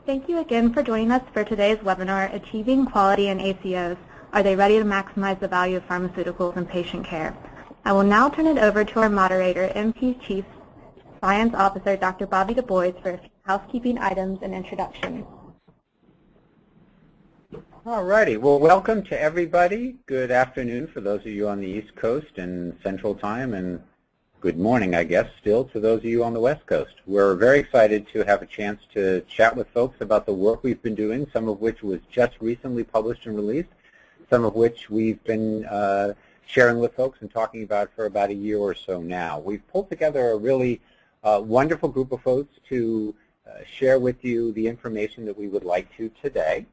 Thank you again for joining us for today's webinar, Achieving Quality in ACOs. Are they ready to maximize the value of pharmaceuticals in patient care? I will now turn it over to our moderator, MP Chief Science Officer, Dr. Bobby Dubois, for a few housekeeping items and introductions. All righty. Well, welcome to everybody. Good afternoon for those of you on the East Coast and Central Time, and good morning, I guess, still to those of you on the West Coast. We're very excited to have a chance to chat with folks about the work we've been doing, some of which was just recently published and released, some of which we've been sharing with folks and talking about for about a year or so now. We've pulled together a really wonderful group of folks to share with you the information that we would like to today.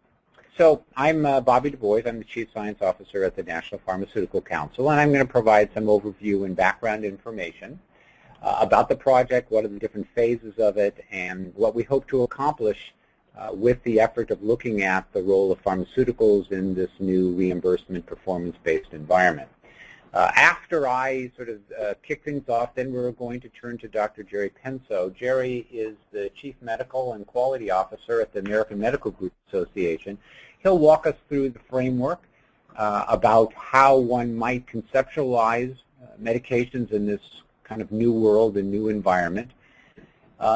So I'm Bobby Dubois. I'm the Chief Science Officer at the National Pharmaceutical Council, and I'm going to provide some overview and background information about the project, what are the different phases of it, and what we hope to accomplish with the effort of looking at the role of pharmaceuticals in this new reimbursement performance-based environment. After I sort of kick things off, then we're going to turn to Dr. Jerry Penso. Jerry is the Chief Medical and Quality Officer at the American Medical Group Association. He'll walk us through the framework about how one might conceptualize medications in this kind of new world and new environment.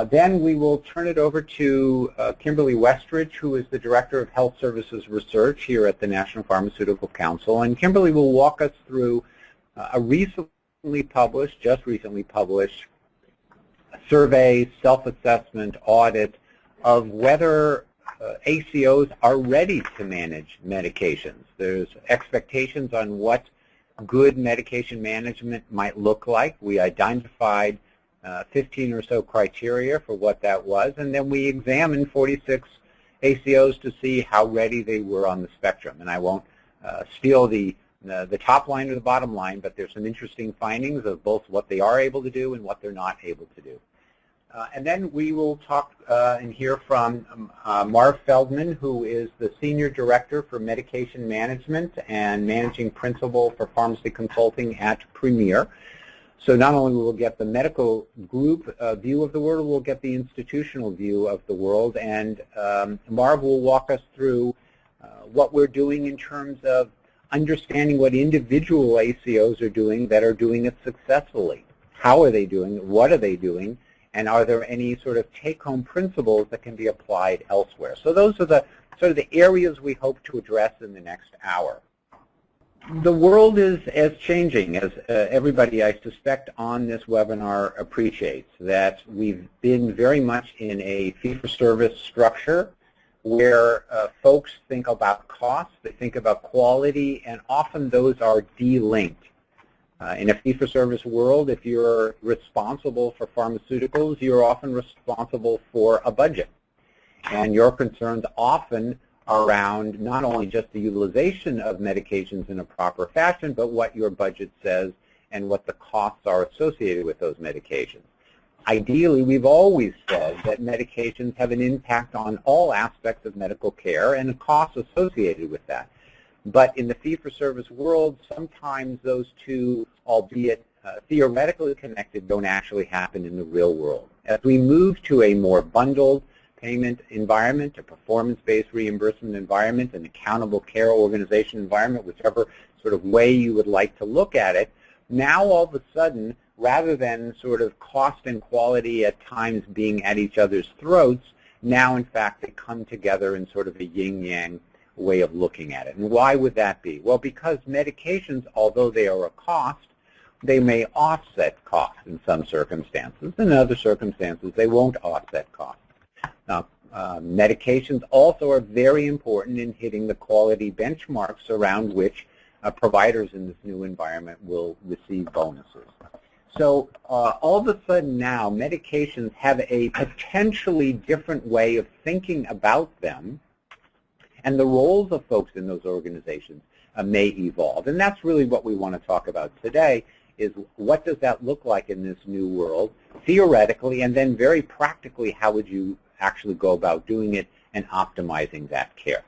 Then we will turn it over to Kimberly Westrich, who is the Director of Health Services Research here at the National Pharmaceutical Council. And Kimberly will walk us through a just recently published survey, self-assessment, audit of whether ACOs are ready to manage medications. There's expectations on what good medication management might look like. We identified 15 or so criteria for what that was, and then we examined 46 ACOs to see how ready they were on the spectrum. And I won't steal the top line or the bottom line, but there's some interesting findings of both what they are able to do and what they're not able to do. And then we will talk and hear from Marv Feldman, who is the Senior Director for Medication Management and Managing Principal for Pharmacy Consulting at Premier. So not only will we get the medical group view of the world, we'll get the institutional view of the world, and Marv will walk us through what we're doing in terms of understanding what individual ACOs are doing that are doing it successfully. How are they doing it? What are they doing? And are there any sort of take-home principles that can be applied elsewhere? So those are the sort of the areas we hope to address in the next hour. The world is as changing as everybody, I suspect, on this webinar appreciates, that we've been very much in a fee-for-service structure where folks think about cost, they think about quality, and often those are de-linked. In a fee-for-service world, if you're responsible for pharmaceuticals, you're often responsible for a budget. And your concerns often around not only just the utilization of medications in a proper fashion, but what your budget says and what the costs are associated with those medications. Ideally, we've always said that medications have an impact on all aspects of medical care and the costs associated with that. But in the fee-for-service world, sometimes those two, albeit theoretically connected, don't actually happen in the real world. As we move to a more bundled payment environment, a performance-based reimbursement environment, an accountable care organization environment, whichever sort of way you would like to look at it, now all of a sudden, rather than sort of cost and quality at times being at each other's throats, now in fact they come together in sort of a yin-yang way of looking at it. And why would that be? Well, because medications, although they are a cost, they may offset costs in some circumstances. In other circumstances, they won't offset costs. Now, medications also are very important in hitting the quality benchmarks around which providers in this new environment will receive bonuses. So all of a sudden now, medications have a potentially different way of thinking about them, and the roles of folks in those organizations may evolve. And that's really what we want to talk about today, is what does that look like in this new world, theoretically, and then very practically, how would you actually go about doing it and optimizing that care.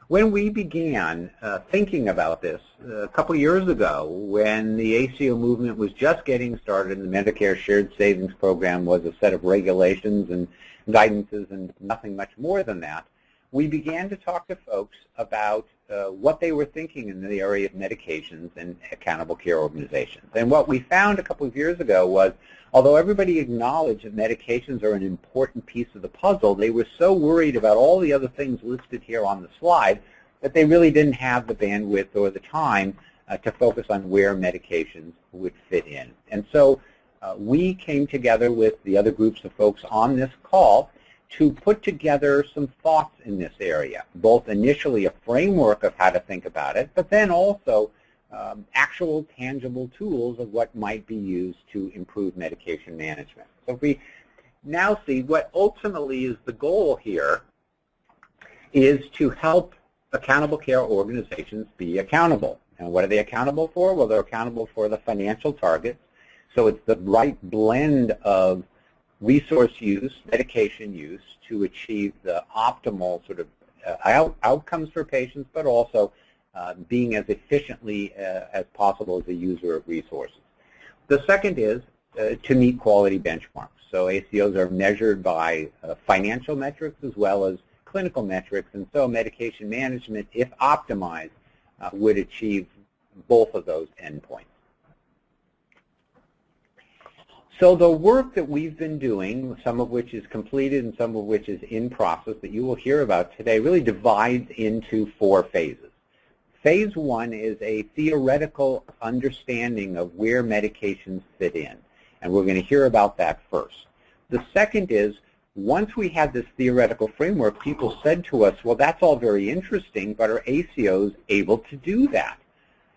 When we began thinking about this a couple years ago, when the ACO movement was just getting started and the Medicare Shared Savings Program was a set of regulations and guidances and nothing much more than that, we began to talk to folks about what they were thinking in the area of medications and accountable care organizations. And what we found a couple of years ago was, although everybody acknowledged that medications are an important piece of the puzzle, they were so worried about all the other things listed here on the slide that they really didn't have the bandwidth or the time to focus on where medications would fit in. And so we came together with the other groups of folks on this call to put together some thoughts in this area, both initially a framework of how to think about it, but then also actual tangible tools of what might be used to improve medication management. So if we now see what ultimately is the goal here is to help accountable care organizations be accountable. And what are they accountable for? Well, they're accountable for the financial targets. So it's the right blend of resource use, medication use, to achieve the optimal sort of outcomes for patients, but also being as efficiently as possible as a user of resources. The second is to meet quality benchmarks. So ACOs are measured by financial metrics as well as clinical metrics, and so medication management, if optimized, would achieve both of those endpoints. So the work that we've been doing, some of which is completed and some of which is in process that you will hear about today, really divides into 4 phases. Phase 1 is a theoretical understanding of where medications fit in, and we're going to hear about that first. The second is, once we had this theoretical framework, people said to us, well, that's all very interesting, but are ACOs able to do that?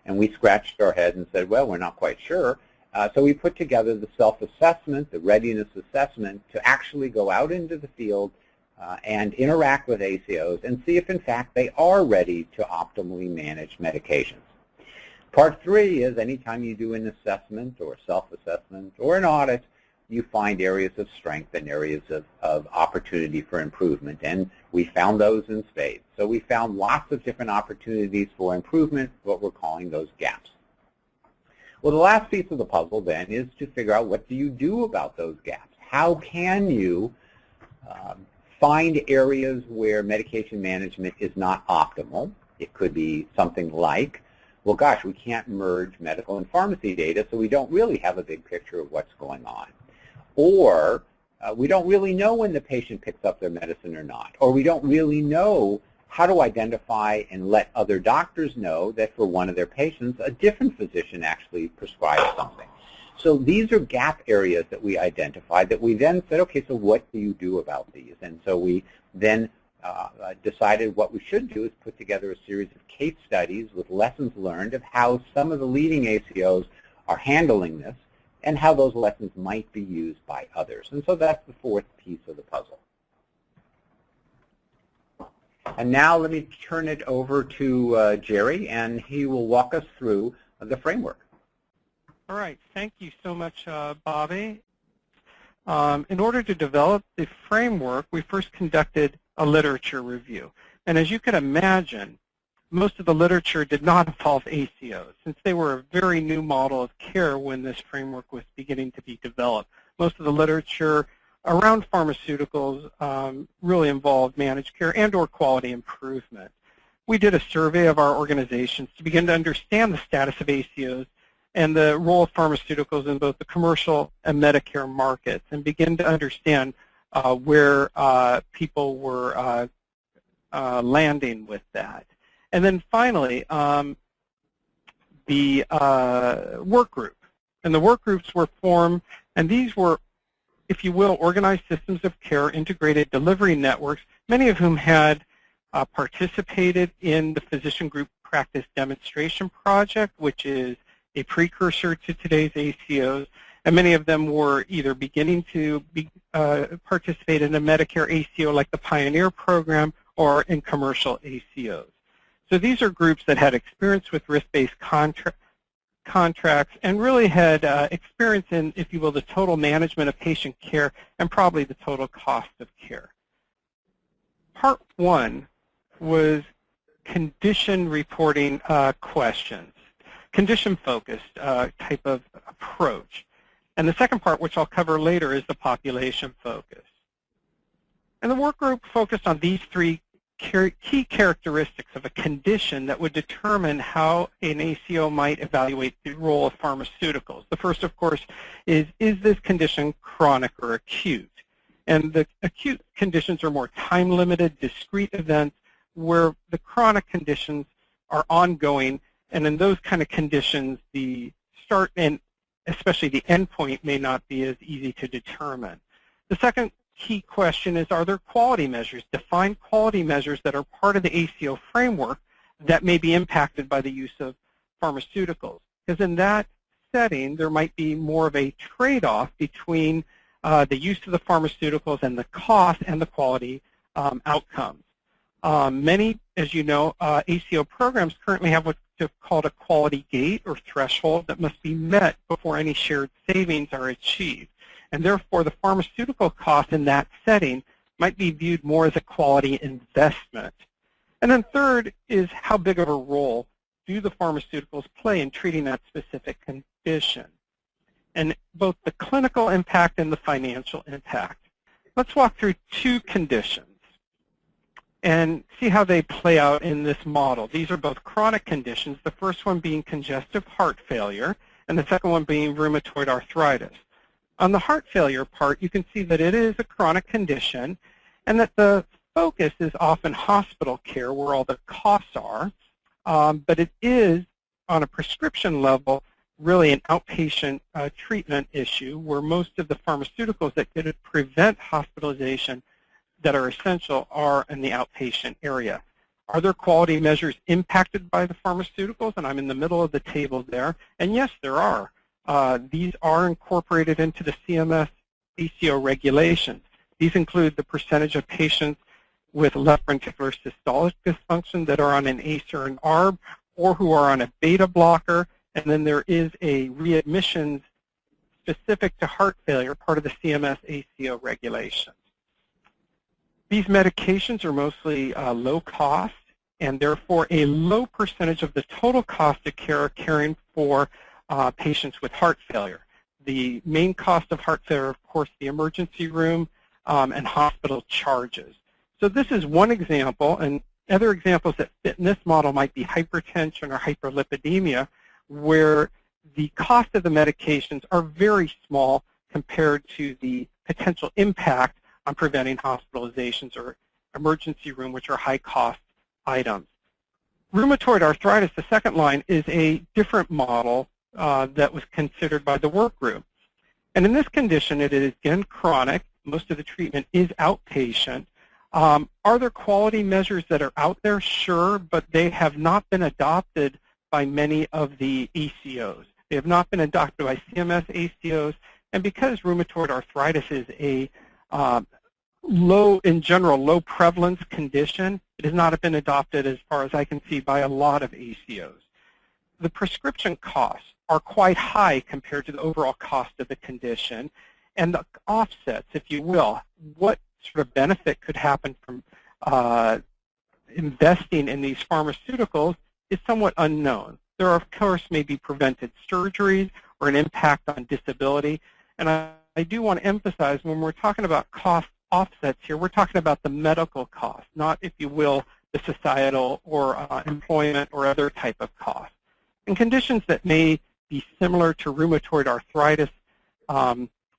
And we scratched our head and said, well, we're not quite sure. So we put together the self-assessment, the readiness assessment, to actually go out into the field and interact with ACOs and see if, in fact, they are ready to optimally manage medications. Part 3 is anytime you do an assessment or self-assessment or an audit, you find areas of strength and areas of opportunity for improvement, and we found those in spades. So we found lots of different opportunities for improvement, what we're calling those gaps. Well, the last piece of the puzzle then is to figure out what do you do about those gaps. How can you find areas where medication management is not optimal? It could be something like, well, gosh, we can't merge medical and pharmacy data, so we don't really have a big picture of what's going on. Or we don't really know when the patient picks up their medicine or not. Or we don't really know how to identify and let other doctors know that for one of their patients, a different physician actually prescribes something. So these are gap areas that we identified that we then said, okay, so what do you do about these? And so we then decided what we should do is put together a series of case studies with lessons learned of how some of the leading ACOs are handling this and how those lessons might be used by others. And so that's the 4th piece of the puzzle. And now let me turn it over to Jerry, and he will walk us through the framework. All right. Thank you so much, Bobby. In order to develop the framework, we first conducted a literature review. And as you can imagine, most of the literature did not involve ACOs, since they were a very new model of care when this framework was beginning to be developed. Most of the literature around pharmaceuticals really involved managed care and or quality improvement. We did a survey of our organizations to begin to understand the status of ACOs and the role of pharmaceuticals in both the commercial and Medicare markets, and begin to understand where people were landing with that. And then finally, the work group. And the work groups were formed, and these were, if you will, organized systems of care, integrated delivery networks, many of whom had participated in the Physician Group Practice Demonstration Project, which is a precursor to today's ACOs, and many of them were either beginning to participate in a Medicare ACO like the Pioneer program or in commercial ACOs. So these are groups that had experience with risk-based contracts and really had experience in, if you will, the total management of patient care and probably the total cost of care. Part 1 was condition reporting questions, condition-focused type of approach. And the second part, which I'll cover later, is the population focus. And the work group focused on these three key characteristics of a condition that would determine how an ACO might evaluate the role of pharmaceuticals. The first, of course, is this condition chronic or acute? And the acute conditions are more time-limited, discrete events, where the chronic conditions are ongoing, and in those kind of conditions, the start and especially the endpoint may not be as easy to determine. The second key question is, are there quality measures, defined quality measures that are part of the ACO framework that may be impacted by the use of pharmaceuticals? Because in that setting, there might be more of a trade-off between the use of the pharmaceuticals and the cost and the quality outcomes. Many, as you know, ACO programs currently have what's called a quality gate or threshold that must be met before any shared savings are achieved. And therefore, the pharmaceutical cost in that setting might be viewed more as a quality investment. And then third is, how big of a role do the pharmaceuticals play in treating that specific condition? And both the clinical impact and the financial impact. Let's walk through two conditions and see how they play out in this model. These are both chronic conditions, the first one being congestive heart failure, and the second one being rheumatoid arthritis. On the heart failure part, you can see that it is a chronic condition and that the focus is often hospital care where all the costs are, but it is, on a prescription level, really an outpatient treatment issue where most of the pharmaceuticals that could prevent hospitalization that are essential are in the outpatient area. Are there quality measures impacted by the pharmaceuticals? And I'm in the middle of the table there. And yes, there are. These are incorporated into the CMS ACO regulations. These include the percentage of patients with left ventricular systolic dysfunction that are on an ACE or an ARB, or who are on a beta blocker. And then there is a readmissions specific to heart failure, part of the CMS ACO regulations. These medications are mostly low cost, and therefore a low percentage of the total cost of care are caring for patients with heart failure. The main cost of heart failure, of course, the emergency room and hospital charges. So this is one example, and other examples that fit in this model might be hypertension or hyperlipidemia, where the cost of the medications are very small compared to the potential impact on preventing hospitalizations or emergency room, which are high-cost items. Rheumatoid arthritis, the second line, is a different model that was considered by the work group. And in this condition, it is, again, chronic. Most of the treatment is outpatient. Are there quality measures that are out there? Sure, but they have not been adopted by many of the ACOs. They have not been adopted by CMS ACOs, and because rheumatoid arthritis is a in general, low prevalence condition, it has not been adopted, as far as I can see, by a lot of ACOs. The prescription costs are quite high compared to the overall cost of the condition, and the offsets, if you will, what sort of benefit could happen from investing in these pharmaceuticals is somewhat unknown. There are, of course, maybe prevented surgeries or an impact on disability, and I do want to emphasize, when we're talking about cost offsets here, we're talking about the medical cost, not, if you will, the societal or employment or other type of cost. And conditions that may be similar to rheumatoid arthritis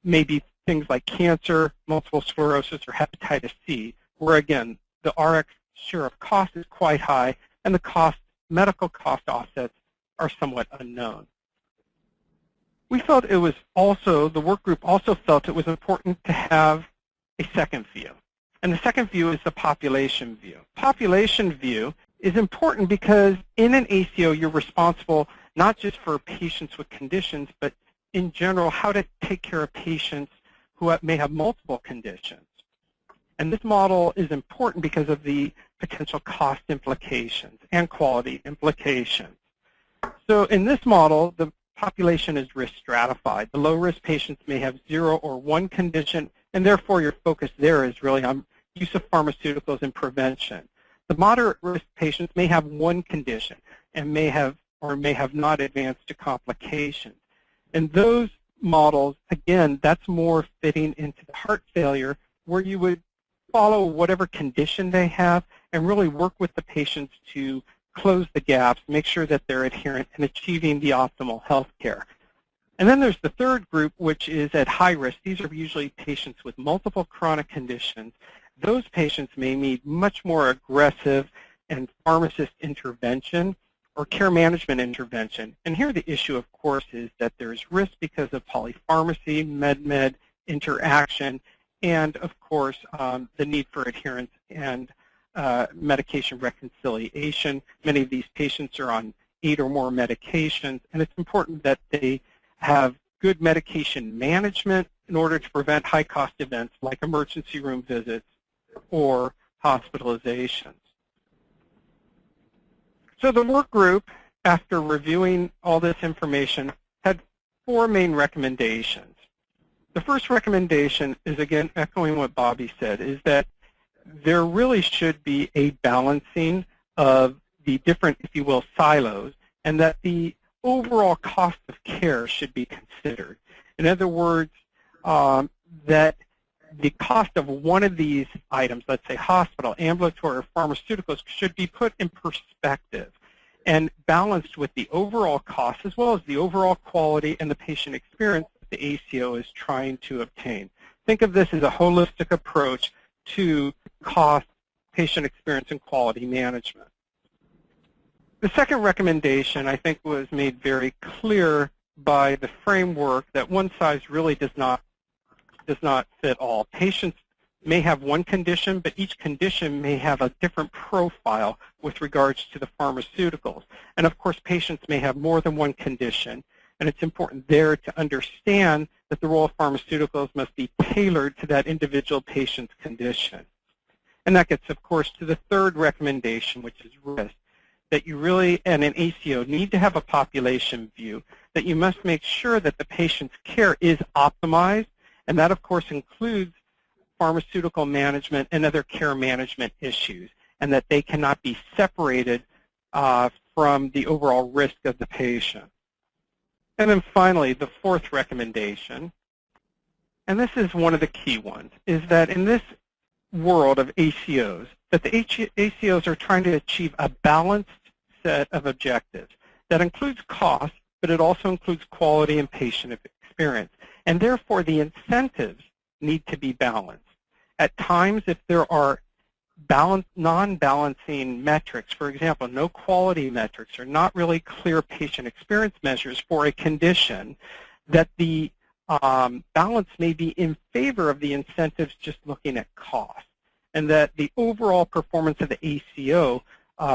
may be things like cancer, multiple sclerosis, or hepatitis C, where, again, the RX share of cost is quite high, and the medical cost offsets are somewhat unknown. We felt it was also, the work group also felt it was important to have a second view. And the second view is the population view. Population view is important because in an ACO, you're responsible not just for patients with conditions, but in general, how to take care of patients who may have multiple conditions. And this model is important because of the potential cost implications and quality implications. So in this model, the population is risk stratified. The low-risk patients may have 0 or 1 condition, and therefore your focus there is really on use of pharmaceuticals and prevention. The moderate-risk patients may have 1 condition and may have not advanced to complications. And those models, again, that's more fitting into the heart failure, where you would follow whatever condition they have and really work with the patients to close the gaps, make sure that they're adherent and achieving the optimal health care. And then there's the third group, which is at high risk. These are usually patients with multiple chronic conditions. Those patients may need much more aggressive and pharmacist intervention or care management intervention. And here the issue, of course, is that there's risk because of polypharmacy, med-med interaction, and, of course, the need for adherence and medication reconciliation. Many of these patients are on 8 or more medications, and it's important that they have good medication management in order to prevent high-cost events like emergency room visits or hospitalizations. So the work group, after reviewing all this information, had 4 main recommendations. The first recommendation is, again, echoing what Bobby said, is that there really should be a balancing of the different, if you will, silos, and that the overall cost of care should be considered. In other words, that the cost of one of these items, let's say hospital, ambulatory, or pharmaceuticals, should be put in perspective and balanced with the overall cost as well as the overall quality and the patient experience that the ACO is trying to obtain. Think of this as a holistic approach to cost, patient experience, and quality management. The second recommendation, I think, was made very clear by the framework that one size really does not fit all. Patients may have one condition, but each condition may have a different profile with regards to the pharmaceuticals. And of course, patients may have more than one condition, and it's important there to understand that the role of pharmaceuticals must be tailored to that individual patient's condition. And that gets, of course, to the third recommendation, which is risk, that you really, and an ACO, need to have a population view, that you must make sure that the patient's care is optimized, and that, of course, includes pharmaceutical management and other care management issues, and that they cannot be separated from the overall risk of the patient. And then finally, the fourth recommendation, and this is one of the key ones, is that in this world of ACOs, that the ACOs are trying to achieve a balanced set of objectives that includes cost, but it also includes quality and patient experience. And therefore, the incentives need to be balanced. At times, if there are non-balancing metrics, for example, no quality metrics or not really clear patient experience measures for a condition, that the balance may be in favor of the incentives just looking at cost, and that the overall performance of the ACO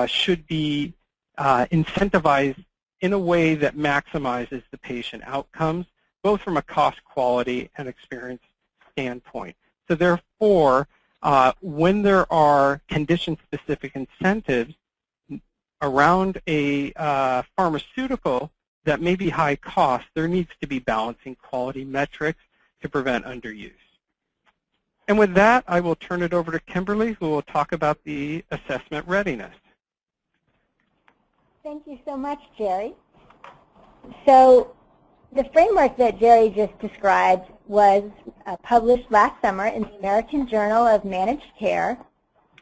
should be incentivized in a way that maximizes the patient outcomes, both from a cost, quality, and experience standpoint. So therefore, when there are condition-specific incentives around a pharmaceutical that may be high cost, there needs to be balancing quality metrics to prevent underuse. And with that, I will turn it over to Kimberly, who will talk about the assessment readiness. Thank you so much, Jerry. So the framework that Jerry just described was published last summer in the American Journal of Managed Care,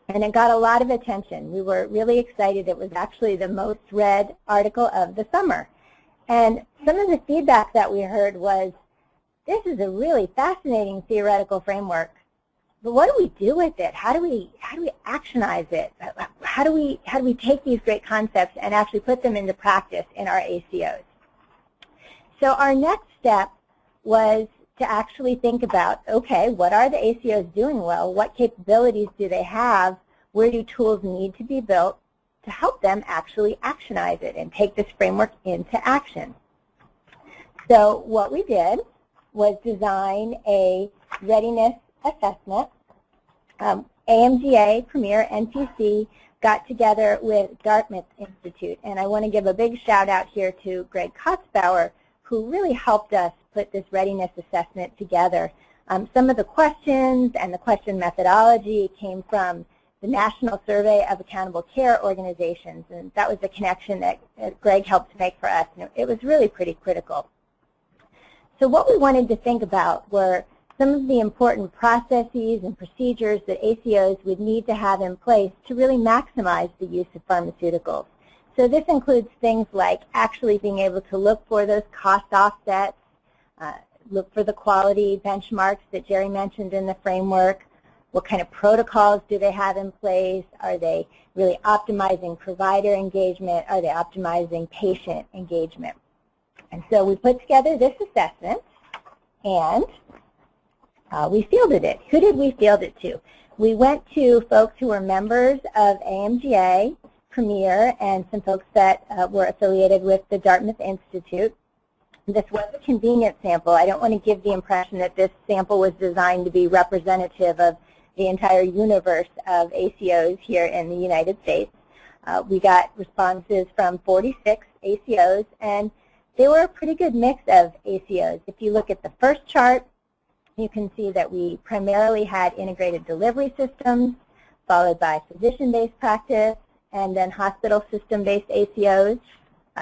and it got a lot of attention. We were really excited. It was actually the most read article of the summer. And some of the feedback that we heard was, this is a really fascinating theoretical framework, but what do we do with it? How do we actionize it? How do we take these great concepts and actually put them into practice in our ACOs? So our next step was to actually think about, okay, what are the ACOs doing well? What capabilities do they have? Where do tools need to be built to help them actually actionize it and take this framework into action? So what we did was design a readiness assessment. AMGA, Premier, NPC got together with Dartmouth Institute, and I want to give a big shout out here to Greg Kotzbauer, who really helped us put this readiness assessment together. Some of the questions and the question methodology came from the National Survey of Accountable Care Organizations, and that was the connection that Greg helped make for us, and it was really pretty critical. So what we wanted to think about were some of the important processes and procedures that ACOs would need to have in place to really maximize the use of pharmaceuticals. So this includes things like actually being able to look for those cost offsets, look for the quality benchmarks that Jerry mentioned in the framework. What kind of protocols do they have in place? Are they really optimizing provider engagement? Are they optimizing patient engagement? And so we put together this assessment, and we fielded it. Who did we field it to? We went to folks who were members of AMGA, Premier, and some folks that were affiliated with the Dartmouth Institute. This was a convenient sample. I don't want to give the impression that this sample was designed to be representative of the entire universe of ACOs here in the United States. We got responses from 46 ACOs, and they were a pretty good mix of ACOs. If you look at the first chart, you can see that we primarily had integrated delivery systems, followed by physician-based practice, and then hospital system-based ACOs.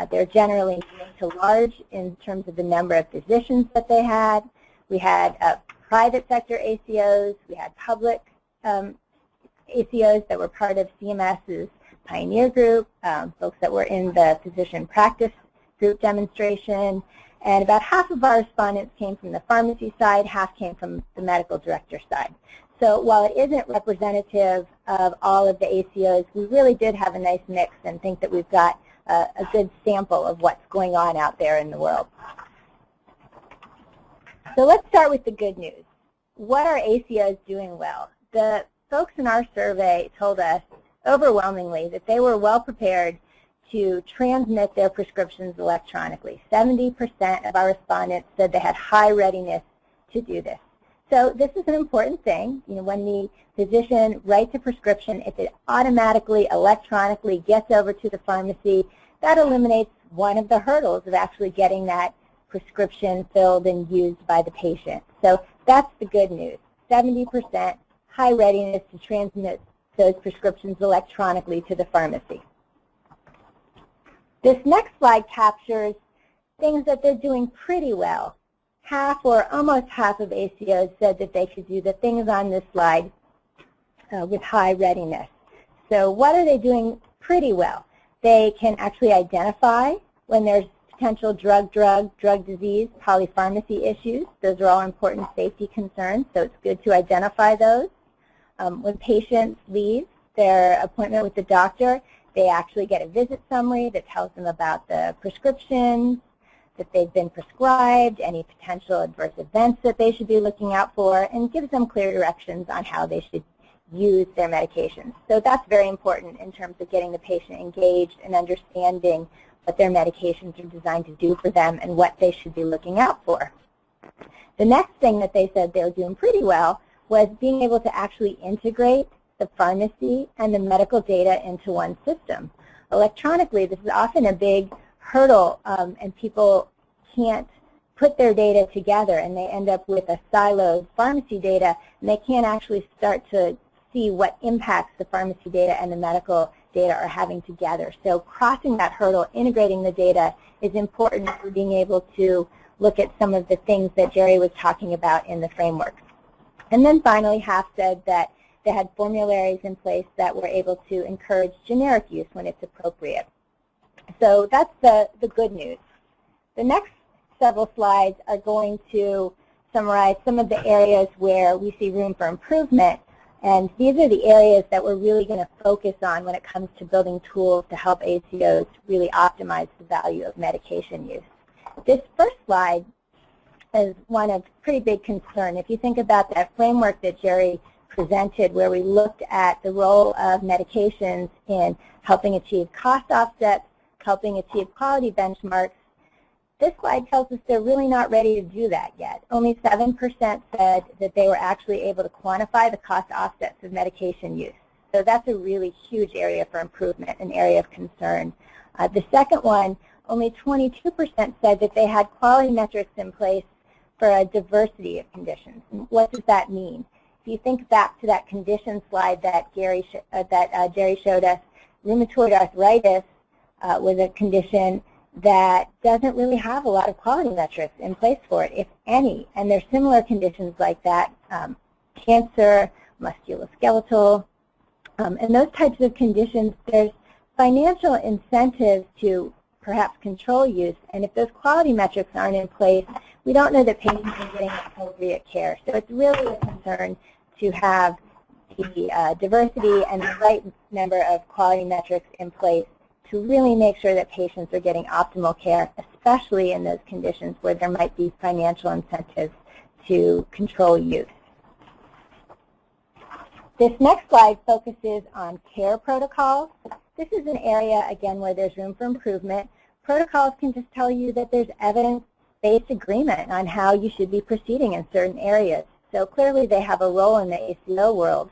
They're generally medium to large in terms of the number of physicians that they had. We had private sector ACOs. We had public ACOs that were part of CMS's Pioneer Group, folks that were in the physician practice group demonstration. And about half of our respondents came from the pharmacy side, half came from the medical director side. So while it isn't representative of all of the ACOs, we really did have a nice mix and think that we've got a good sample of what's going on out there in the world. So let's start with the good news. What are ACOs doing well? The folks in our survey told us overwhelmingly that they were well prepared to transmit their prescriptions electronically. 70% of our respondents said they had high readiness to do this. So this is an important thing. You know, when the physician writes a prescription, if it automatically, electronically gets over to the pharmacy, that eliminates one of the hurdles of actually getting that prescription filled and used by the patient. So that's the good news. 70% high readiness to transmit those prescriptions electronically to the pharmacy. This next slide captures things that they're doing pretty well. Half or almost half of ACOs said that they could do the things on this slide with high readiness. So what are they doing pretty well? They can actually identify when there's potential drug disease, polypharmacy issues. Those are all important safety concerns, so it's good to identify those. When patients leave their appointment with the doctor, they actually get a visit summary that tells them about the prescriptions that they've been prescribed, any potential adverse events that they should be looking out for, and gives them clear directions on how they should use their medications. So that's very important in terms of getting the patient engaged and understanding what their medications are designed to do for them and what they should be looking out for. The next thing that they said they were doing pretty well was being able to actually integrate the pharmacy and the medical data into one system. Electronically, this is often a big hurdle, and people can't put their data together, and they end up with a siloed pharmacy data, and they can't actually start to see what impacts the pharmacy data and the medical data are having together. So crossing that hurdle, integrating the data, is important for being able to look at some of the things that Jerry was talking about in the framework. And then finally, half said that they had formularies in place that were able to encourage generic use when it's appropriate. So that's the good news. The next several slides are going to summarize some of the areas where we see room for improvement, and these are the areas that we're really going to focus on when it comes to building tools to help ACOs really optimize the value of medication use. This first slide is one of pretty big concern. If you think about that framework that Jerry presented, where we looked at the role of medications in helping achieve cost offsets, helping achieve quality benchmarks, this slide tells us they're really not ready to do that yet. Only 7% said that they were actually able to quantify the cost offsets of medication use. So that's a really huge area for improvement, an area of concern. The second one, only 22% said that they had quality metrics in place for a diversity of conditions. What does that mean? If you think back to that condition slide that Jerry showed us, rheumatoid arthritis was a condition that doesn't really have a lot of quality metrics in place for it, if any. And there's similar conditions like that, cancer, musculoskeletal, and those types of conditions. There's financial incentives to perhaps control use, and if those quality metrics aren't in place, we don't know that patients are getting appropriate care. So it's really a concern to have the diversity and the right number of quality metrics in place to really make sure that patients are getting optimal care, especially in those conditions where there might be financial incentives to control use. This next slide focuses on care protocols. This is an area, again, where there's room for improvement. Protocols can just tell you that there's evidence-based agreement on how you should be proceeding in certain areas. So clearly they have a role in the ACO world.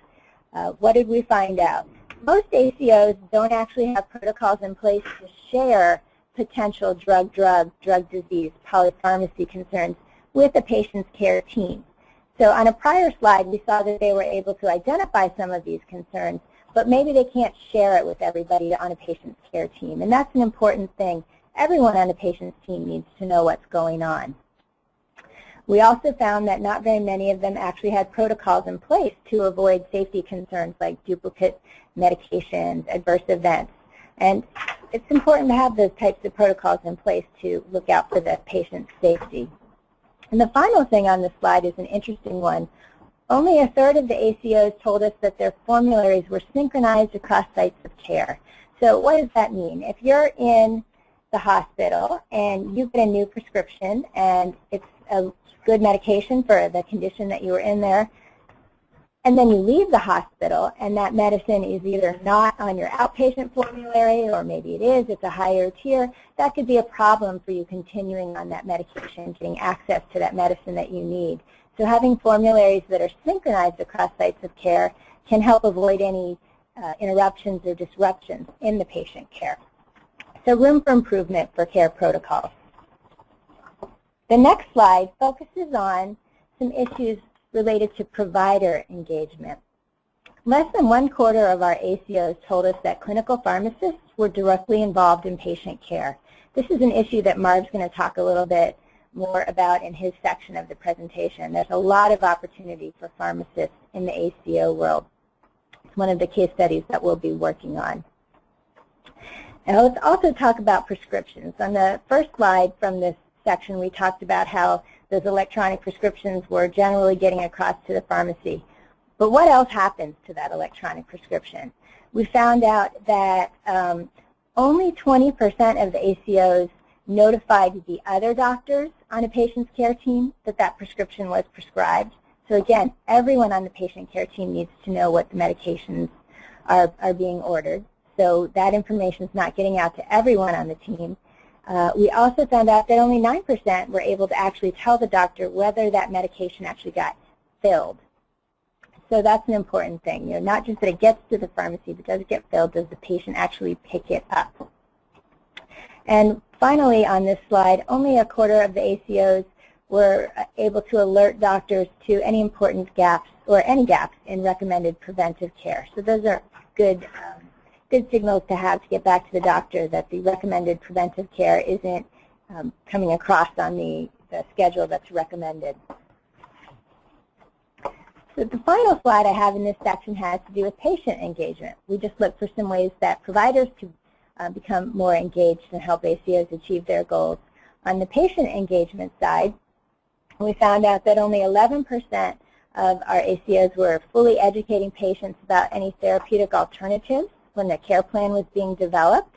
What did we find out? Most ACOs don't actually have protocols in place to share potential drug-disease, polypharmacy concerns with the patient's care team. So on a prior slide, we saw that they were able to identify some of these concerns, but maybe they can't share it with everybody on a patient's care team. And that's an important thing. Everyone on the patient's team needs to know what's going on. We also found that not very many of them actually had protocols in place to avoid safety concerns like duplicate medications, adverse events. And it's important to have those types of protocols in place to look out for the patient's safety. And the final thing on this slide is an interesting one. Only a third of the ACOs told us that their formularies were synchronized across sites of care. So what does that mean? If you're in the hospital and you get a new prescription and it's a good medication for the condition that you were in there, and then you leave the hospital and that medicine is either not on your outpatient formulary or maybe it is, it's a higher tier, that could be a problem for you continuing on that medication, getting access to that medicine that you need. So having formularies that are synchronized across sites of care can help avoid any interruptions or disruptions in the patient care. So room for improvement for care protocols. The next slide focuses on some issues related to provider engagement. Less than 1/4 of our ACOs told us that clinical pharmacists were directly involved in patient care. This is an issue that Marv's going to talk a little bit more about in his section of the presentation. There's a lot of opportunity for pharmacists in the ACO world. It's one of the case studies that we'll be working on. And let's also talk about prescriptions. On the first slide from this section, we talked about how those electronic prescriptions were generally getting across to the pharmacy. But what else happens to that electronic prescription? We found out that only 20% of the ACOs notified the other doctors on a patient's care team that that prescription was prescribed. So again, everyone on the patient care team needs to know what the medications are being ordered. So that information is not getting out to everyone on the team. We also found out that only 9% were able to actually tell the doctor whether that medication actually got filled. So that's an important thing. You know, not just that it gets to the pharmacy, but does it get filled? Does the patient actually pick it up? And finally, on this slide, only 1/4 of the ACOs were able to alert doctors to any important gaps or any gaps in recommended preventive care. So those are good signals to have to get back to the doctor that the recommended preventive care isn't coming across on the schedule that's recommended. So the final slide I have in this section has to do with patient engagement. We just look for some ways that providers could become more engaged and help ACOs achieve their goals. On the patient engagement side, we found out that only 11% of our ACOs were fully educating patients about any therapeutic alternatives when the care plan was being developed.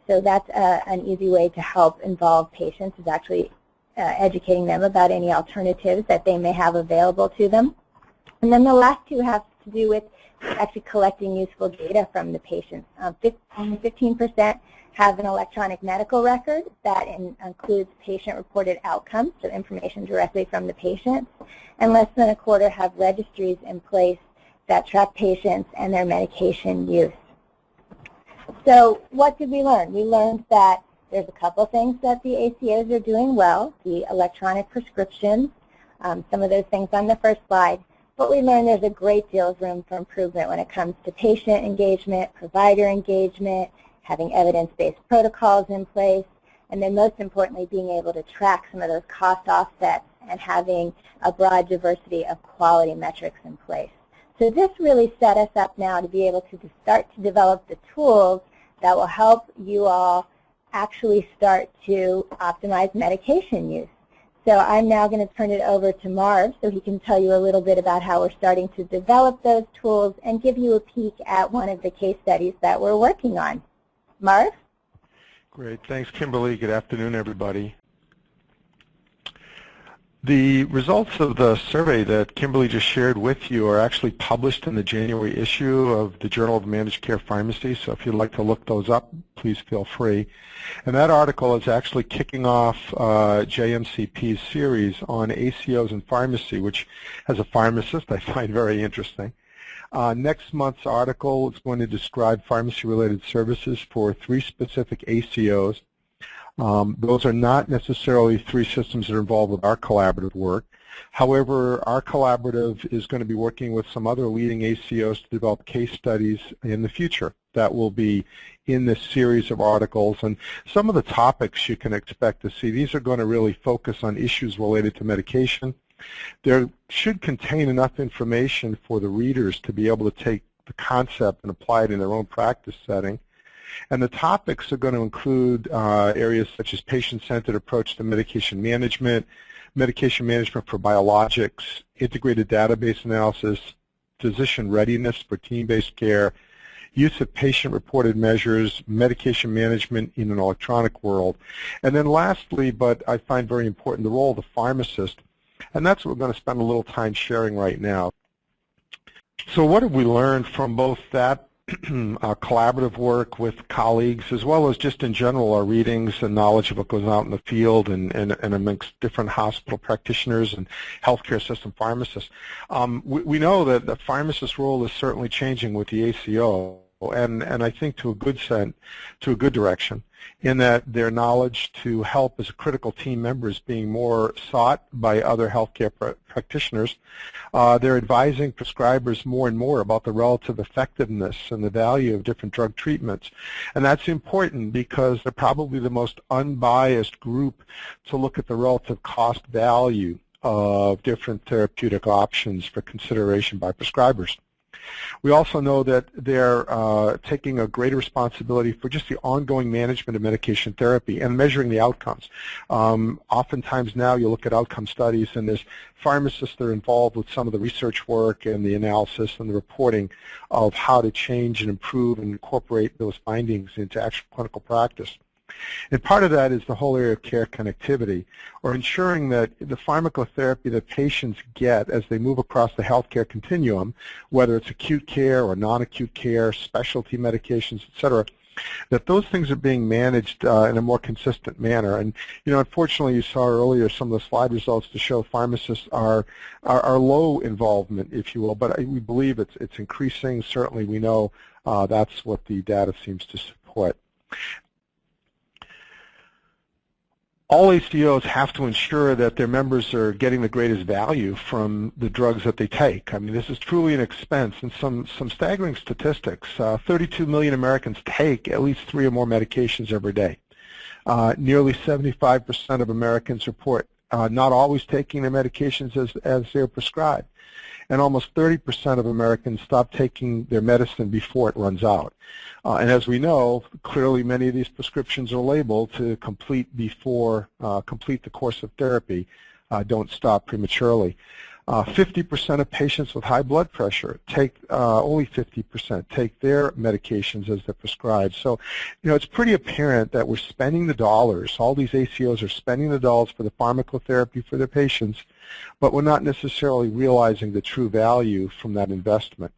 So that's an easy way to help involve patients, is actually educating them about any alternatives that they may have available to them. And then the last two have to do with actually collecting useful data from the patients. 15% have an electronic medical record that includes patient-reported outcomes, so information directly from the patients, and less than 1/4 have registries in place that track patients and their medication use. So what did we learn? We learned that there's a couple things that the ACOs are doing well, the electronic prescriptions, some of those things on the first slide. But we learned there's a great deal of room for improvement when it comes to patient engagement, provider engagement, having evidence-based protocols in place, and then most importantly, being able to track some of those cost offsets and having a broad diversity of quality metrics in place. So this really set us up now to be able to start to develop the tools that will help you all actually start to optimize medication use. So I'm now going to turn it over to Marv so he can tell you a little bit about how we're starting to develop those tools and give you a peek at one of the case studies that we're working on. Marv? Great. Thanks, Kimberly. Good afternoon, everybody. The results of the survey that Kimberly just shared with you are actually published in the January issue of the Journal of Managed Care Pharmacy, so if you'd like to look those up, please feel free. And that article is actually kicking off JMCP's series on ACOs in pharmacy, which, as a pharmacist, I find very interesting. Next month's article is going to describe pharmacy-related services for 3 specific ACOs. Those are not necessarily 3 systems that are involved with our collaborative work. However, our collaborative is going to be working with some other leading ACOs to develop case studies in the future that will be in this series of articles. And some of the topics you can expect to see, these are going to really focus on issues related to medication. They should contain enough information for the readers to be able to take the concept and apply it in their own practice setting. And the topics are going to include areas such as patient-centered approach to medication management for biologics, integrated database analysis, physician readiness for team-based care, use of patient-reported measures, medication management in an electronic world. And then lastly, but I find very important, the role of the pharmacist. And that's what we're going to spend a little time sharing right now. So what have we learned from both that collaborative work with colleagues, as well as just in general our readings and knowledge of what goes out in the field and amongst different hospital practitioners and healthcare system pharmacists? We know that the pharmacist's role is certainly changing with the ACO, and I think to a good direction, in that their knowledge to help as a critical team member is being more sought by other healthcare practitioners. They're advising prescribers more and more about the relative effectiveness and the value of different drug treatments. And that's important because they're probably the most unbiased group to look at the relative cost value of different therapeutic options for consideration by prescribers. We also know that they're taking a greater responsibility for just the ongoing management of medication therapy and measuring the outcomes. Oftentimes now you look at outcome studies and there's pharmacists that are involved with some of the research work and the analysis and the reporting of how to change and improve and incorporate those findings into actual clinical practice. And part of that is the whole area of care connectivity, or ensuring that the pharmacotherapy that patients get as they move across the healthcare continuum, whether it's acute care or non-acute care, specialty medications, et cetera, that those things are being managed in a more consistent manner. And, you know, unfortunately, you saw earlier some of the slide results to show pharmacists are low involvement, if you will, but we believe it's increasing. Certainly, we know that's what the data seems to support. All ACOs have to ensure that their members are getting the greatest value from the drugs that they take. I mean, this is truly an expense, and some staggering statistics. 32 million Americans take at least 3 or more medications every day. Nearly 75% of Americans report not always taking their medications as they're prescribed. And almost 30% of Americans stop taking their medicine before it runs out. And as we know, clearly many of these prescriptions are labeled to complete before complete the course of therapy, don't stop prematurely. 50% of patients with high blood pressure take, only 50% take their medications as they're prescribed. So, you know, it's pretty apparent that we're spending the dollars, all these ACOs are spending the dollars for the pharmacotherapy for their patients, but we're not necessarily realizing the true value from that investment.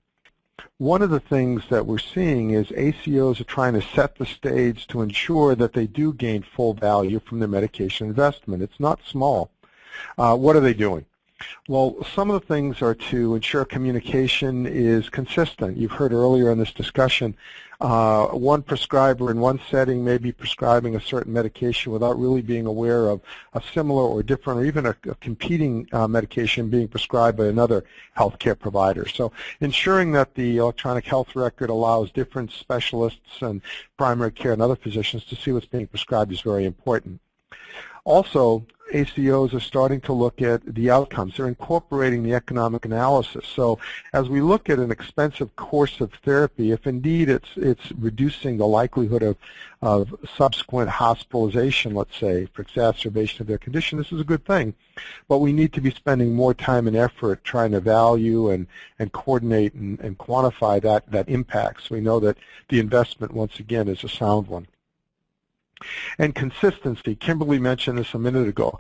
One of the things that we're seeing is ACOs are trying to set the stage to ensure that they do gain full value from their medication investment. It's not small. What are they doing? Well, some of the things are to ensure communication is consistent. You've heard earlier in this discussion, one prescriber in one setting may be prescribing a certain medication without really being aware of a similar or different or even a competing medication being prescribed by another healthcare provider. So ensuring that the electronic health record allows different specialists and primary care and other physicians to see what's being prescribed is very important. Also, ACOs are starting to look at the outcomes. They're incorporating the economic analysis. So as we look at an expensive course of therapy, if indeed it's reducing the likelihood of subsequent hospitalization, let's say, for exacerbation of their condition, this is a good thing. But we need to be spending more time and effort trying to value and coordinate and quantify that impact, so we know that the investment, once again, is a sound one. And consistency. Kimberly mentioned this a minute ago.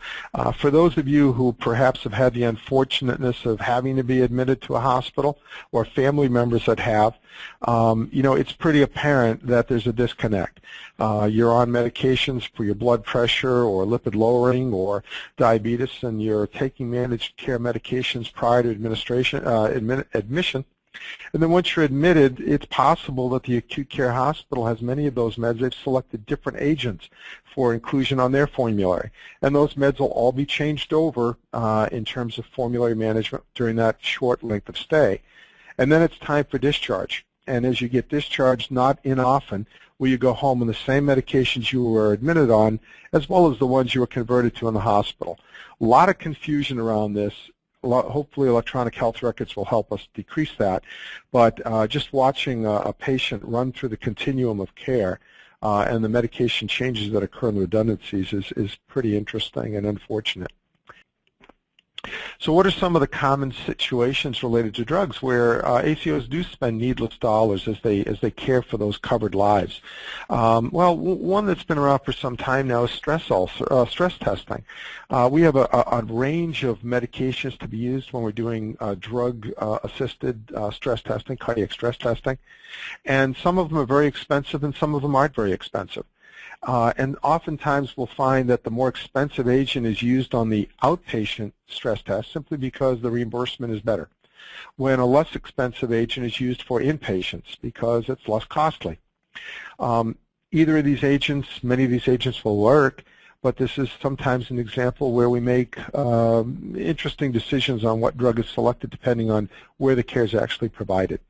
For those of you who perhaps have had the unfortunateness of having to be admitted to a hospital, or family members that have, it's pretty apparent that there's a disconnect. You're on medications for your blood pressure or lipid lowering or diabetes, and you're taking managed care medications prior to admission. And then once you're admitted, it's possible that the acute care hospital has many of those meds. They've selected different agents for inclusion on their formulary. And those meds will all be changed over in terms of formulary management during that short length of stay. And then it's time for discharge. And as you get discharged, not in often, will you go home on the same medications you were admitted on, as well as the ones you were converted to in the hospital. A lot of confusion around this. Hopefully electronic health records will help us decrease that, but just watching a patient run through the continuum of care and the medication changes that occur in the redundancies is pretty interesting and unfortunate. So what are some of the common situations related to drugs where ACOs do spend needless dollars as they care for those covered lives? Well, one that's been around for some time now is stress testing. We have a range of medications to be used when we're doing drug-assisted stress testing, cardiac stress testing, and some of them are very expensive and some of them aren't very expensive. And oftentimes we'll find that the more expensive agent is used on the outpatient stress test simply because the reimbursement is better, when a less expensive agent is used for inpatients because it's less costly. Either of these agents, many of these agents will work, but this is sometimes an example where we make interesting decisions on what drug is selected depending on where the care is actually provided.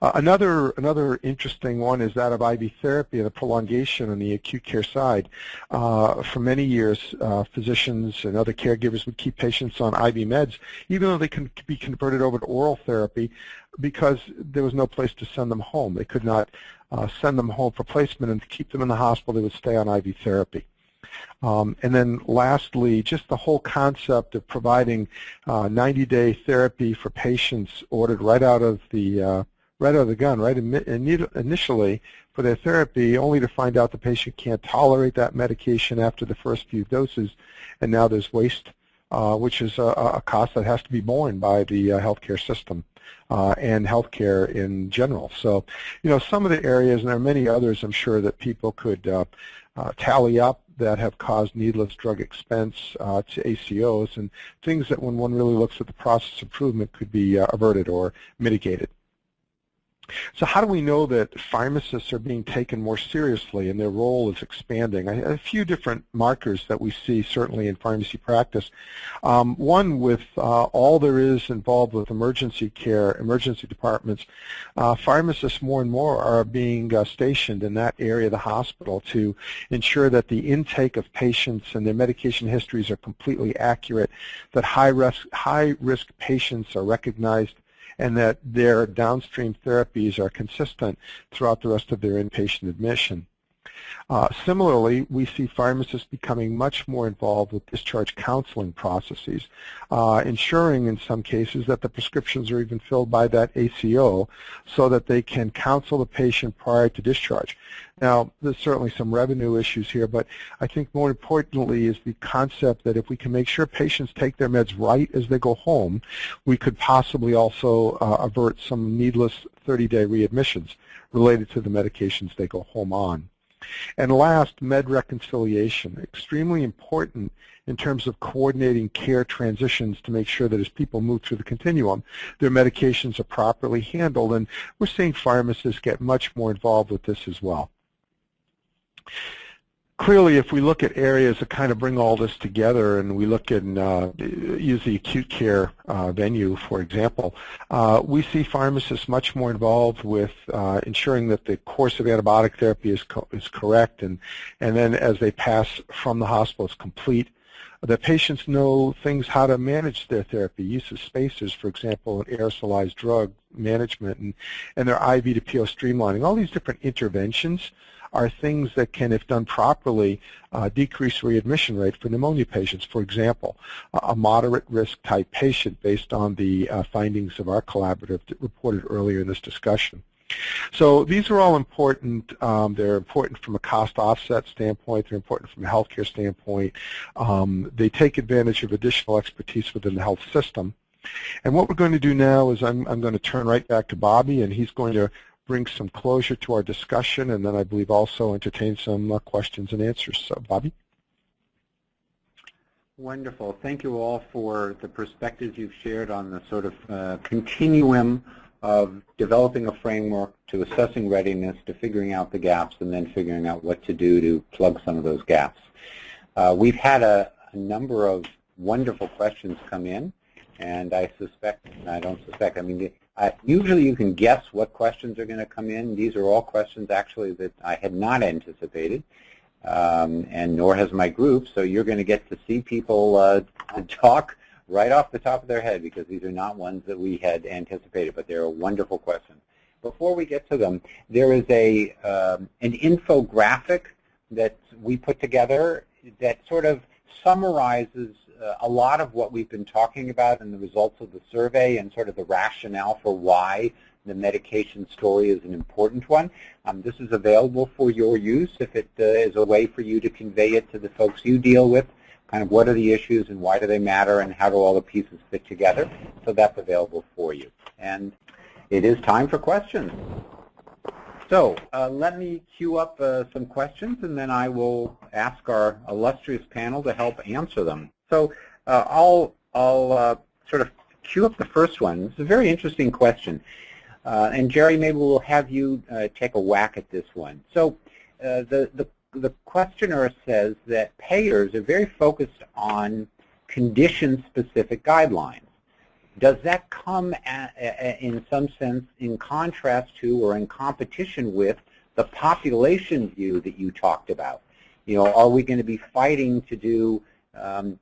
Another interesting one is that of IV therapy and the prolongation on the acute care side. For many years, physicians and other caregivers would keep patients on IV meds, even though they can be converted over to oral therapy, because there was no place to send them home. They could not send them home for placement, and to keep them in the hospital, they would stay on IV therapy. And then lastly, just the whole concept of providing 90-day therapy for patients ordered right out of the gun, right initially for their therapy, only to find out the patient can't tolerate that medication after the first few doses, and now there's waste, which is a cost that has to be borne by the healthcare system and healthcare in general. So, some of the areas, and there are many others, I'm sure, that people could tally up that have caused needless drug expense to ACOs, and things that when one really looks at the process improvement could be averted or mitigated. So how do we know that pharmacists are being taken more seriously and their role is expanding? A few different markers that we see certainly in pharmacy practice. One, with all there is involved with emergency care, emergency departments, pharmacists more and more are being stationed in that area of the hospital to ensure that the intake of patients and their medication histories are completely accurate, that high-risk patients are recognized, and that their downstream therapies are consistent throughout the rest of their inpatient admission. Similarly, we see pharmacists becoming much more involved with discharge counseling processes, ensuring in some cases that the prescriptions are even filled by that ACO so that they can counsel the patient prior to discharge. Now, there's certainly some revenue issues here, but I think more importantly is the concept that if we can make sure patients take their meds right as they go home, we could possibly also avert some needless 30-day readmissions related to the medications they go home on. And last, med reconciliation, extremely important in terms of coordinating care transitions to make sure that as people move through the continuum, their medications are properly handled, and we're seeing pharmacists get much more involved with this as well. Clearly, if we look at areas that kind of bring all this together, and we look at use the acute care venue, for example, we see pharmacists much more involved with ensuring that the course of antibiotic therapy is correct, and then as they pass from the hospital, it's complete. The patients know things how to manage their therapy, use of spacers, for example, and aerosolized drug management, and their IV to PO streamlining. All these different interventions are things that can, if done properly, decrease readmission rate for pneumonia patients. For example, a moderate risk type patient based on the findings of our collaborative that reported earlier in this discussion. So these are all important. They're important from a cost offset standpoint. They're important from a healthcare standpoint. They take advantage of additional expertise within the health system. And what we're going to do now is I'm going to turn right back to Bobby, and he's going to bring some closure to our discussion, and then I believe also entertain some questions and answers. So, Bobby? Wonderful. Thank you all for the perspectives you've shared on the sort of continuum of developing a framework to assessing readiness, to figuring out the gaps, and then figuring out what to do to plug some of those gaps. We've had a number of wonderful questions come in, and I mean, usually you can guess what questions are going to come in. These are all questions actually that I had not anticipated, and nor has my group, so you're going to get to see people talk right off the top of their head, because these are not ones that we had anticipated, but they're a wonderful question. Before we get to them, there is an infographic that we put together that sort of summarizes a lot of what we've been talking about and the results of the survey and sort of the rationale for why the medication story is an important one. This is available for your use if it is a way for you to convey it to the folks you deal with, kind of what are the issues and why do they matter and how do all the pieces fit together. So that's available for you. And it is time for questions. So let me queue up some questions, and then I will ask our illustrious panel to help answer them. So I'll sort of queue up the first one. It's a very interesting question. And Jerry, maybe we'll have you take a whack at this one. So the questioner says that payers are very focused on condition-specific guidelines. Does that come in some sense in contrast to or in competition with the population view that you talked about? You know, are we going to be fighting to do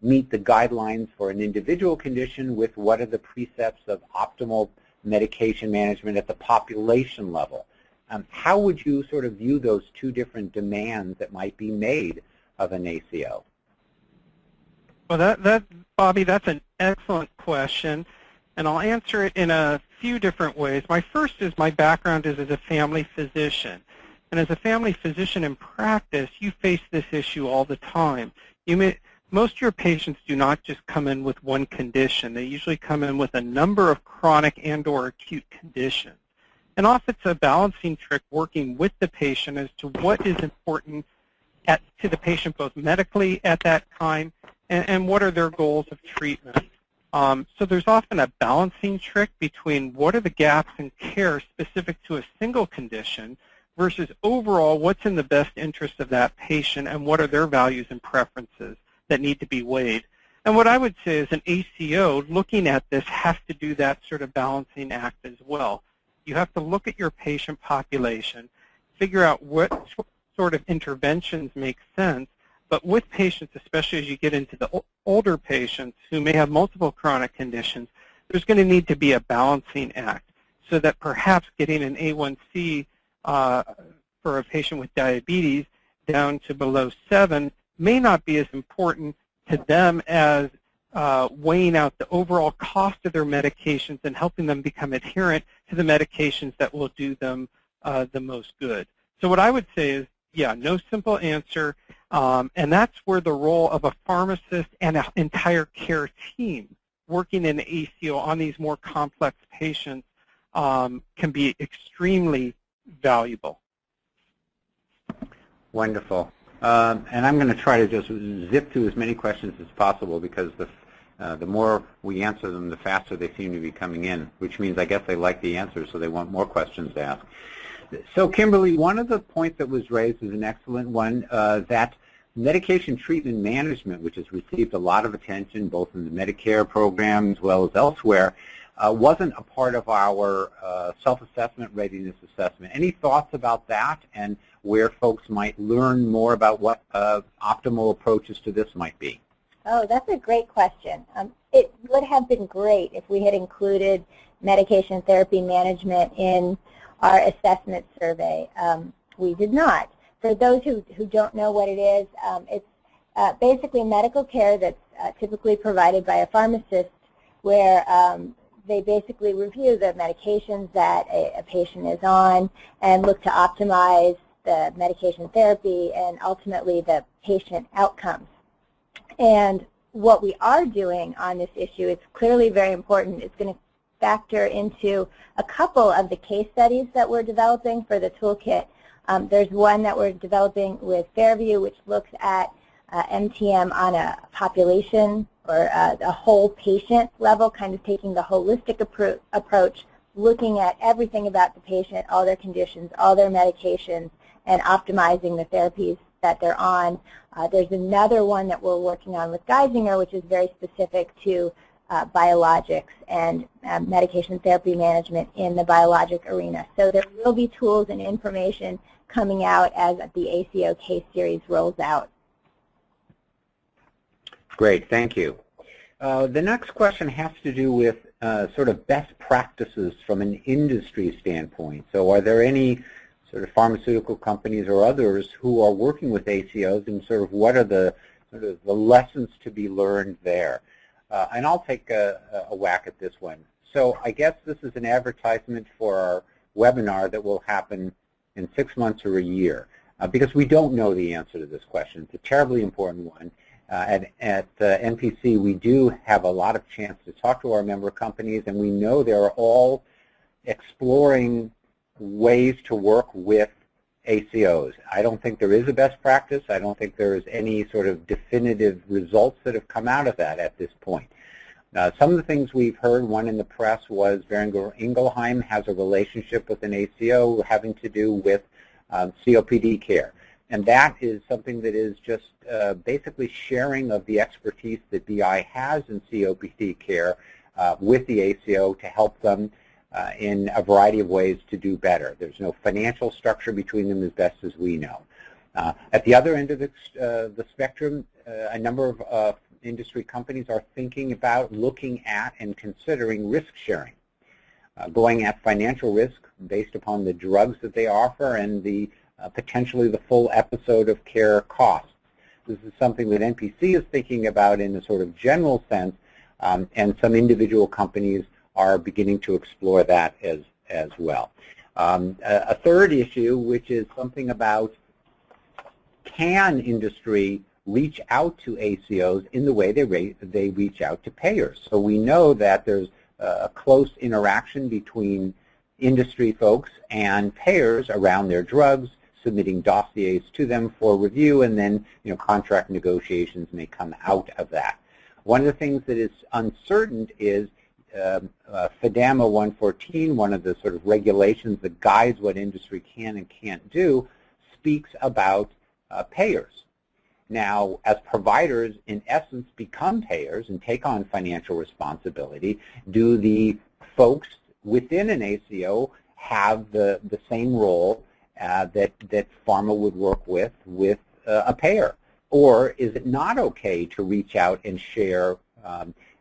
meet the guidelines for an individual condition with what are the precepts of optimal medication management at the population level? How would you sort of view those two different demands that might be made of an ACO? Well, Bobby, that's an excellent question, and I'll answer it in a few different ways. My first is my background is as a family physician, and as a family physician in practice, you face this issue all the time. Most of your patients do not just come in with one condition. They usually come in with a number of chronic and/or acute conditions. And often it's a balancing trick working with the patient as to what is important to the patient both medically at that time and what are their goals of treatment. So there's often a balancing trick between what are the gaps in care specific to a single condition versus overall what's in the best interest of that patient and what are their values and preferences that need to be weighed. And what I would say is an ACO looking at this has to do that sort of balancing act as well. You have to look at your patient population, figure out what sort of interventions make sense, but with patients, especially as you get into the older patients who may have multiple chronic conditions, there's going to need to be a balancing act so that perhaps getting an A1C for a patient with diabetes down to below 7 may not be as important to them as weighing out the overall cost of their medications and helping them become adherent to the medications that will do them the most good. So what I would say is, yeah, no simple answer, and that's where the role of a pharmacist and an entire care team working in ACO on these more complex patients can be extremely valuable. Wonderful. And I'm going to try to just zip through as many questions as possible because the more we answer them, the faster they seem to be coming in, which means I guess they like the answers, so they want more questions to ask. So, Kimberly, one of the points that was raised is an excellent one, that medication treatment management, which has received a lot of attention both in the Medicare program as well as elsewhere, wasn't a part of our self-assessment readiness assessment. Any thoughts about that and where folks might learn more about what optimal approaches to this might be? Oh, that's a great question. It would have been great if we had included medication therapy management in our assessment survey. We did not. For those who don't know what it is, it's basically medical care that's typically provided by a pharmacist where they basically review the medications that a patient is on and look to optimize the medication therapy and ultimately the patient outcomes. And what we are doing on this issue, it's clearly very important. It's going to factor into a couple of the case studies that we're developing for the toolkit. There's one that we're developing with Fairview, which looks at MTM on a population or a whole patient level, kind of taking the holistic approach, looking at everything about the patient, all their conditions, all their medications, and optimizing the therapies that they're on. There's another one that we're working on with Geisinger, which is very specific to biologics and medication therapy management in the biologic arena. So there will be tools and information coming out as the ACO case series rolls out. Great, thank you. The next question has to do with sort of best practices from an industry standpoint. So are there any sort of pharmaceutical companies or others who are working with ACOs, and sort of what are the sort of the lessons to be learned there? And I'll take a whack at this one. So I guess this is an advertisement for our webinar that will happen in 6 months or a year, because we don't know the answer to this question. It's a terribly important one. At NPC, we do have a lot of chance to talk to our member companies, and we know they're all exploring ways to work with ACOs. I don't think there is a best practice. I don't think there is any sort of definitive results that have come out of that at this point. Some of the things we've heard, one in the press was Boehringer Ingelheim has a relationship with an ACO having to do with COPD care. And that is something that is just basically sharing of the expertise that BI has in COPD care with the ACO to help them in a variety of ways to do better. There's no financial structure between them as best as we know. At the other end of the spectrum, a number of industry companies are thinking about looking at and considering risk sharing, going at financial risk based upon the drugs that they offer and the potentially the full episode of care costs. This is something that NPC is thinking about in a sort of general sense, and some individual companies are beginning to explore that as well. A third issue, which is something about can industry reach out to ACOs in the way they reach out to payers. So we know that there's a close interaction between industry folks and payers around their drugs, submitting dossiers to them for review, and then contract negotiations may come out of that. One of the things that is uncertain is FDAMA 114, one of the sort of regulations that guides what industry can and can't do, speaks about payers. Now, as providers, in essence, become payers and take on financial responsibility, do the folks within an ACO have the same role that pharma would work with a payer? Or is it not okay to reach out and share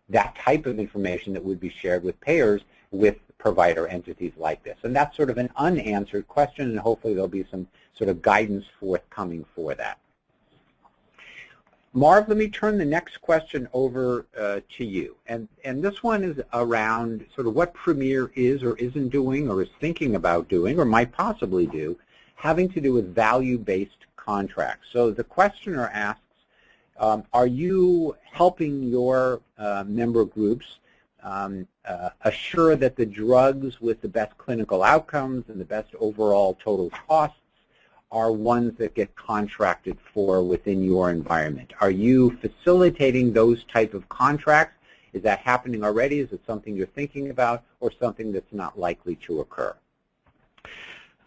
that type of information that would be shared with payers with provider entities like this? And that's sort of an unanswered question, and hopefully there'll be some sort of guidance forthcoming for that. Marv, let me turn the next question over to you. And this one is around sort of what Premier is or isn't doing or is thinking about doing or might possibly do, having to do with value-based contracts. So the questioner asks, are you helping your member groups assure that the drugs with the best clinical outcomes and the best overall total costs are ones that get contracted for within your environment. Are you facilitating those type of contracts? Is that happening already? Is it something you're thinking about, or something that's not likely to occur?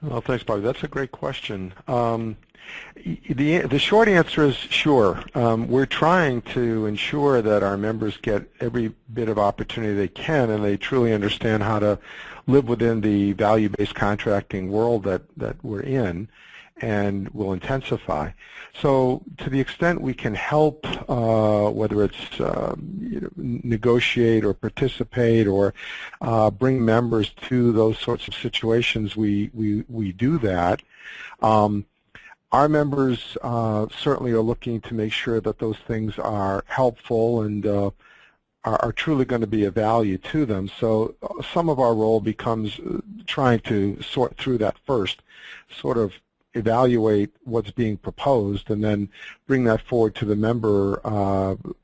Well, thanks, Bobby. That's a great question. The short answer is sure. We're trying to ensure that our members get every bit of opportunity they can, and they truly understand how to live within the value-based contracting world that we're in, and will intensify. So to the extent we can help, whether it's negotiate or participate or bring members to those sorts of situations, we do that. Our members certainly are looking to make sure that those things are helpful and are truly going to be of value to them. So some of our role becomes trying to sort through that first, sort of evaluate what's being proposed, and then bring that forward to the member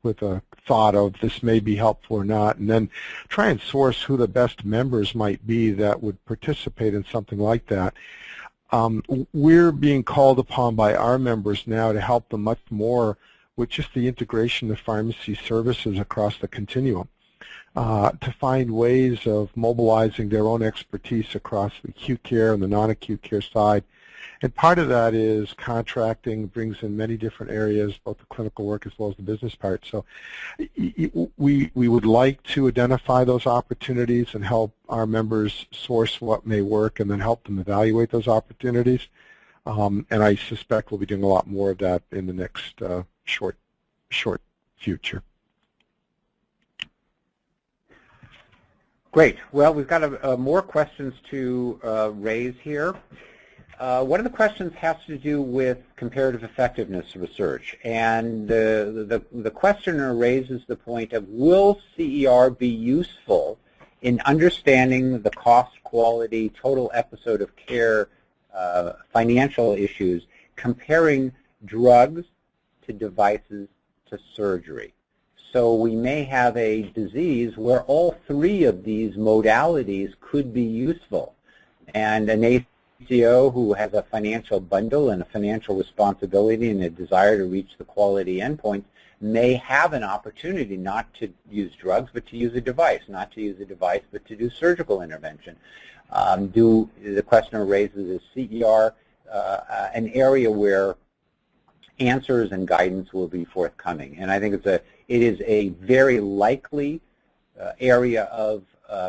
with a thought of this may be helpful or not, and then try and source who the best members might be that would participate in something like that. We're being called upon by our members now to help them much more with just the integration of pharmacy services across the continuum, to find ways of mobilizing their own expertise across the acute care and the non-acute care side. And part of that is contracting, brings in many different areas, both the clinical work as well as the business part. So we would like to identify those opportunities and help our members source what may work and then help them evaluate those opportunities. And I suspect we'll be doing a lot more of that in the next short future. Great. Well, we've got more questions to raise here. One of the questions has to do with comparative effectiveness research, and the questioner raises the point of, will CER be useful in understanding the cost, quality, total episode of care, financial issues, comparing drugs to devices to surgery? So we may have a disease where all three of these modalities could be useful, and an ACO who has a financial bundle and a financial responsibility and a desire to reach the quality endpoints may have an opportunity not to use drugs but to use a device, not to use a device but to do surgical intervention. The questioner raises, is CER an area where answers and guidance will be forthcoming? And I think it is a very likely area of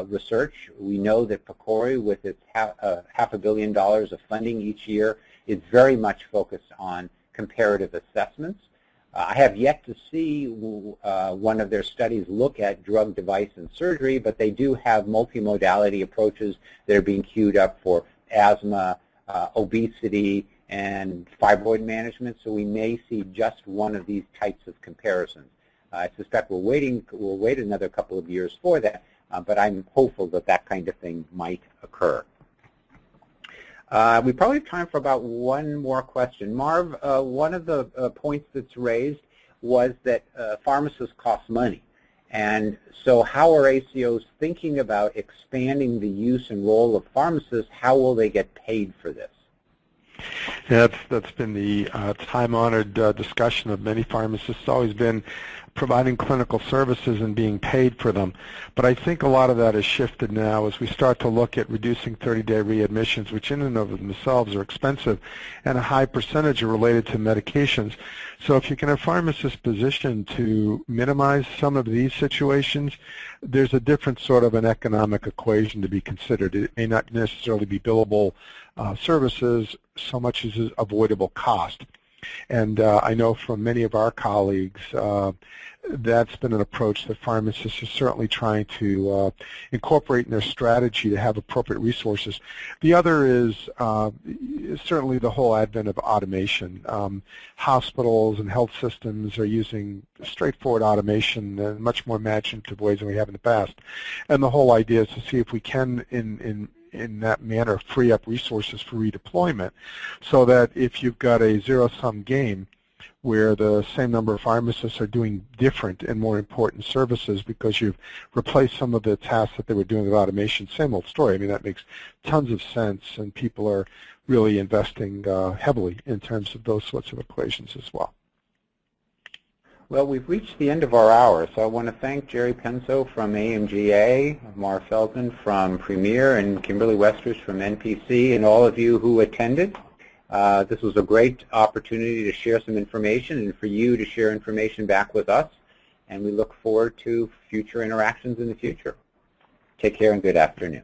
research. We know that PCORI, with its $500 million of funding each year, is very much focused on comparative assessments. I have yet to see one of their studies look at drug, device, and surgery, but they do have multimodality approaches that are being queued up for asthma, obesity, and fibroid management, so we may see just one of these types of comparisons. I suspect we'll wait another couple of years for that, but I'm hopeful that that kind of thing might occur. We probably have time for about one more question. Marv, one of the points that's raised was that pharmacists cost money. And so how are ACOs thinking about expanding the use and role of pharmacists? How will they get paid for this? Yeah, that's been the time-honored discussion of many pharmacists. It's always been providing clinical services and being paid for them. But I think a lot of that has shifted now as we start to look at reducing 30-day readmissions, which in and of themselves are expensive, and a high percentage are related to medications. So if you can have pharmacists positioned to minimize some of these situations, there's a different sort of an economic equation to be considered. It may not necessarily be billable services so much as avoidable cost. And I know from many of our colleagues that's been an approach that pharmacists are certainly trying to incorporate in their strategy to have appropriate resources. The other is certainly the whole advent of automation. Hospitals and health systems are using straightforward automation in much more imaginative ways than we have in the past. And the whole idea is to see if we can, in that manner, free up resources for redeployment, so that if you've got a zero-sum game where the same number of pharmacists are doing different and more important services because you've replaced some of the tasks that they were doing with automation. Same old story. I mean, that makes tons of sense, and people are really investing heavily in terms of those sorts of equations as well. Well, we've reached the end of our hour, so I want to thank Jerry Penso from AMGA, Marv Feldman from Premier, and Kimberly Westrich from NPC, and all of you who attended. This was a great opportunity to share some information and for you to share information back with us, and we look forward to future interactions in the future. Take care and good afternoon.